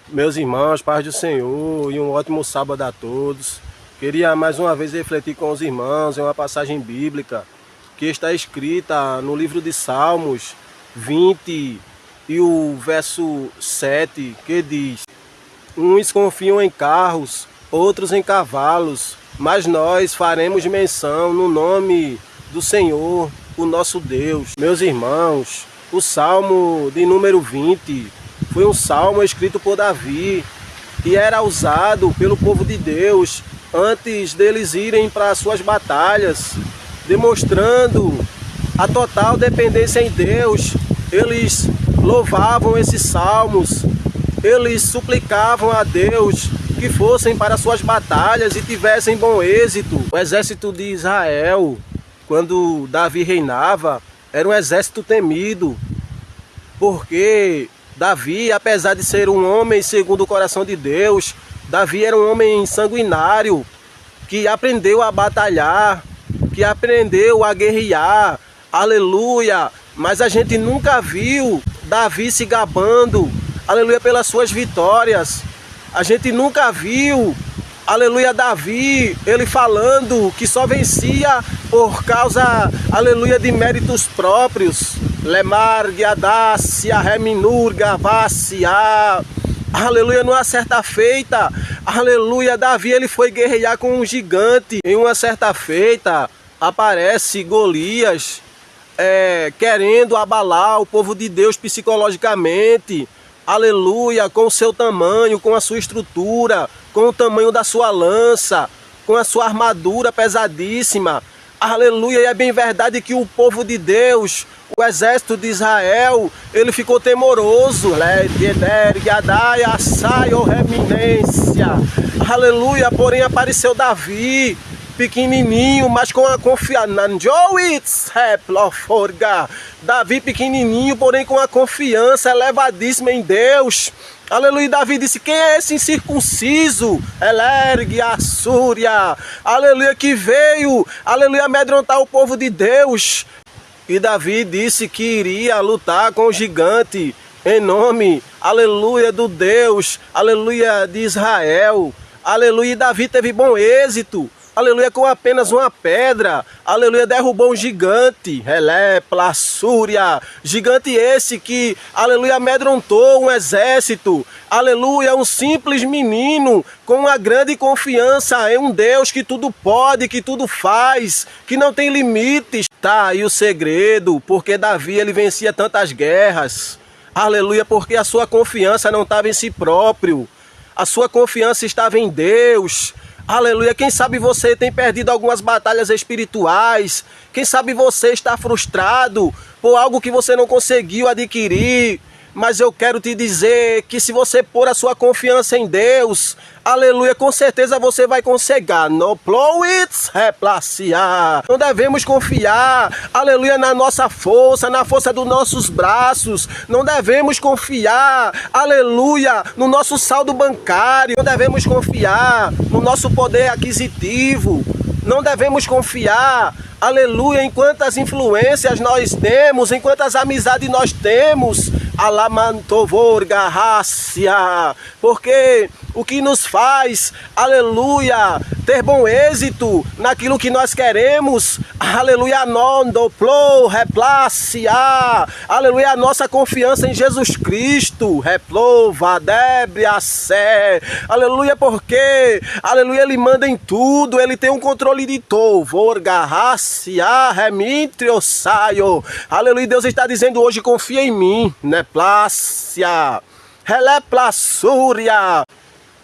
Meus irmãos, paz do Senhor e um ótimo sábado a todos. Queria mais uma vez refletir com os irmãos em uma passagem bíblica que está escrita no livro de Salmos 20 e o verso 7, que diz: uns confiam em carros, outros em cavalos, mas nós faremos menção no nome do Senhor, o nosso Deus. Meus irmãos, o Salmo de número 20 foi um salmo escrito por Davi e era usado pelo povo de Deus antes deles irem para suas batalhas, demonstrando a total dependência em Deus. Eles louvavam esses salmos, eles suplicavam a Deus que fossem para suas batalhas e tivessem bom êxito. O exército de Israel, quando Davi reinava, era um exército temido, porque Davi, apesar de ser um homem segundo o coração de Deus, Davi era um homem sanguinário, que aprendeu a batalhar, que aprendeu a guerrear, aleluia. Mas a gente nunca viu Davi se gabando, aleluia, pelas suas vitórias. A gente nunca viu, aleluia, Davi, ele falando que só vencia por causa, aleluia, de méritos próprios. Lemar, Guiadácia, Reminur, Gavácia. Aleluia, numa certa feita, aleluia, Davi ele foi guerrear com um gigante. Em uma certa feita, aparece Golias, querendo abalar o povo de Deus psicologicamente. Aleluia, com o seu tamanho, com a sua estrutura, com o tamanho da sua lança, com a sua armadura pesadíssima. Aleluia, e é bem verdade que o povo de Deus, o exército de Israel, ele ficou temoroso. Aleluia, porém apareceu Davi, pequenininho, mas com a confiança. Davi pequenininho, porém com a confiança elevadíssima em Deus. Aleluia, Davi disse: quem é esse incircunciso? Elergue a Súria. Aleluia, que veio, aleluia, amedrontar o povo de Deus. E Davi disse que iria lutar com o gigante em nome, aleluia, do Deus, aleluia, de Israel. Aleluia, e Davi teve bom êxito. Aleluia, com apenas uma pedra, aleluia, derrubou um gigante, Plassúria, gigante esse que, aleluia, amedrontou um exército, aleluia, um simples menino com uma grande confiança em um Deus que tudo pode, que tudo faz, que não tem limites. Tá aí o segredo, porque Davi ele vencia tantas guerras, aleluia, porque a sua confiança não estava em si próprio, a sua confiança estava em Deus. Aleluia, quem sabe você tem perdido algumas batalhas espirituais, quem sabe você está frustrado por algo que você não conseguiu adquirir, mas eu quero te dizer que se você pôr a sua confiança em Deus, aleluia, com certeza você vai conseguir. No ploits replaciar. Não devemos confiar, aleluia, na nossa força, na força dos nossos braços. Não devemos confiar, aleluia, no nosso saldo bancário. Não devemos confiar no nosso poder aquisitivo. Não devemos confiar, aleluia, em quantas influências nós temos, em quantas amizades nós temos. Alamantovor garrácia, porque o que nos faz, aleluia, ter bom êxito naquilo que nós queremos, aleluia, non doplo replácia, aleluia, a nossa confiança em Jesus Cristo, replova debria sé, aleluia, porque, aleluia, ele manda em tudo, ele tem um controle de tovor garrácia, remitrio saio, aleluia, Deus está dizendo hoje: confia em mim, né? Plácia, Releplassúria.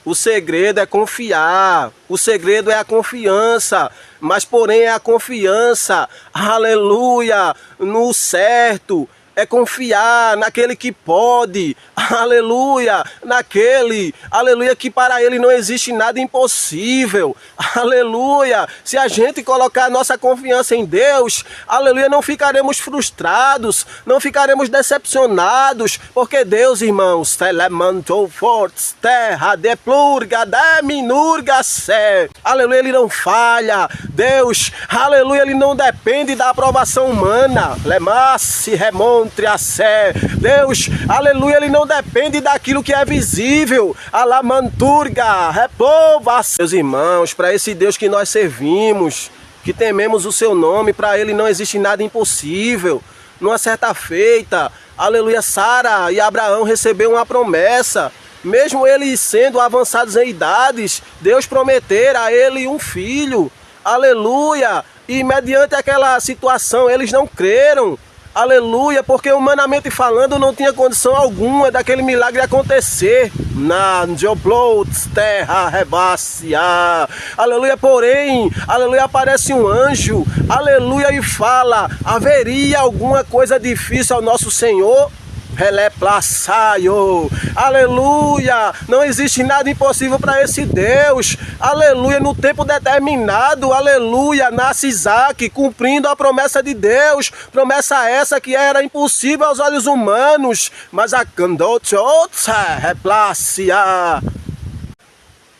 O segredo é confiar, o segredo é a confiança, mas porém é a confiança, aleluia, no certo. É confiar naquele que pode, aleluia, naquele, aleluia, que para ele não existe nada impossível, aleluia. Se a gente colocar a nossa confiança em Deus, aleluia, não ficaremos frustrados, não ficaremos decepcionados, porque Deus, irmãos, telemantou fortes, terra de plurga, de minurga, sé, aleluia, ele não falha. Deus, aleluia, ele não depende da aprovação humana, lemasse, remon, contra a sé. Deus, aleluia, ele não depende daquilo que é visível. Alamanturga, repova. Meus irmãos, para esse Deus que nós servimos, que tememos o seu nome, para ele não existe nada impossível. Numa certa feita, aleluia, Sara e Abraão receberam uma promessa. Mesmo eles sendo avançados em idades, Deus prometera a ele um filho. Aleluia! E mediante aquela situação, eles não creram. Aleluia, porque humanamente falando não tinha condição alguma daquele milagre acontecer. Na Joblot, terra rebácia. Aleluia, porém, aleluia, aparece um anjo. Aleluia, e fala: haveria alguma coisa difícil ao nosso Senhor? Releplaçaio, aleluia, não existe nada impossível para esse Deus, aleluia, no tempo determinado, aleluia, nasce Isaac, cumprindo a promessa de Deus, promessa essa que era impossível aos olhos humanos, mas a candototsa replácia,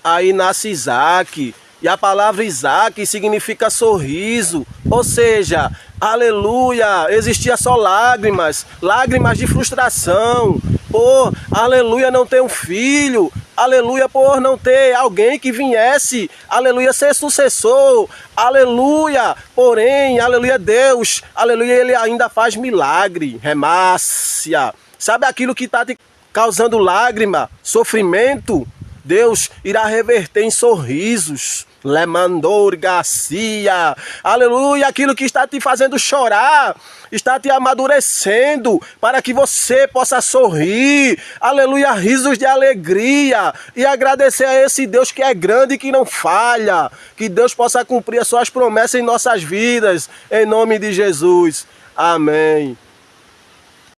aí nasce Isaac. E a palavra Isaac significa sorriso, ou seja, aleluia, existia só lágrimas, lágrimas de frustração, por, aleluia, não ter um filho, aleluia, por não ter alguém que viesse, aleluia, ser sucessor, aleluia, porém, aleluia, Deus, aleluia, ele ainda faz milagre, remácia, sabe aquilo que está te causando lágrima, sofrimento? Deus irá reverter em sorrisos. Lemandor Garcia, aleluia, aquilo que está te fazendo chorar, está te amadurecendo para que você possa sorrir, aleluia, risos de alegria e agradecer a esse Deus que é grande e que não falha, que Deus possa cumprir as suas promessas em nossas vidas, em nome de Jesus, amém.